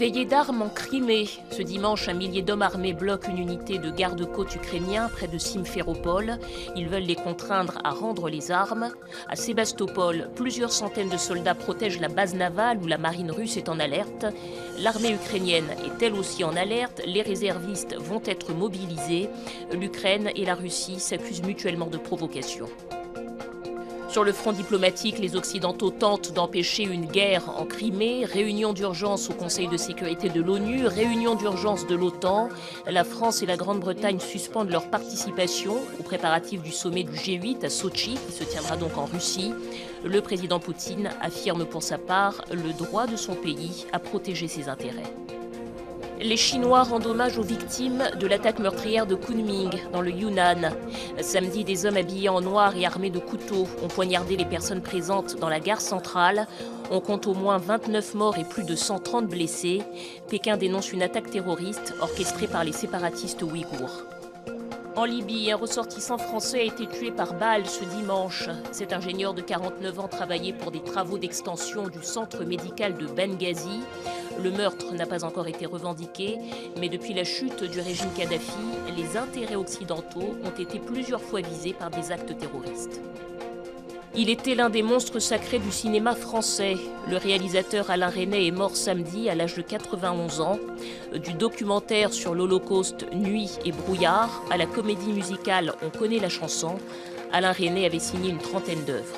Veillée d'armes en Crimée. Ce dimanche, un millier d'hommes armés bloquent une unité de garde-côtes ukrainiens près de Simferopol. Ils veulent les contraindre à rendre les armes. À Sébastopol, plusieurs centaines de soldats protègent la base navale où la marine russe est en alerte. L'armée ukrainienne est elle aussi en alerte. Les réservistes vont être mobilisés. L'Ukraine et la Russie s'accusent mutuellement de provocation. Sur le front diplomatique, les Occidentaux tentent d'empêcher une guerre en Crimée, réunion d'urgence au Conseil de sécurité de l'ONU, réunion d'urgence de l'OTAN. La France et la Grande-Bretagne suspendent leur participation aux préparatifs du sommet du G8 à Sotchi, qui se tiendra donc en Russie. Le président Poutine affirme pour sa part le droit de son pays à protéger ses intérêts. Les Chinois rendent hommage aux victimes de l'attaque meurtrière de Kunming, dans le Yunnan. Samedi, des hommes habillés en noir et armés de couteaux ont poignardé les personnes présentes dans la gare centrale. On compte au moins 29 morts et plus de 130 blessés. Pékin dénonce une attaque terroriste orchestrée par les séparatistes ouïghours. En Libye, un ressortissant français a été tué par balle ce dimanche. Cet ingénieur de 49 ans travaillait pour des travaux d'extension du centre médical de Benghazi. Le meurtre n'a pas encore été revendiqué, mais depuis la chute du régime Kadhafi, les intérêts occidentaux ont été plusieurs fois visés par des actes terroristes. Il était l'un des monstres sacrés du cinéma français. Le réalisateur Alain Resnais est mort samedi à l'âge de 91 ans. Du documentaire sur l'Holocauste Nuit et brouillard à la comédie musicale On connaît la chanson, Alain Resnais avait signé une trentaine d'œuvres.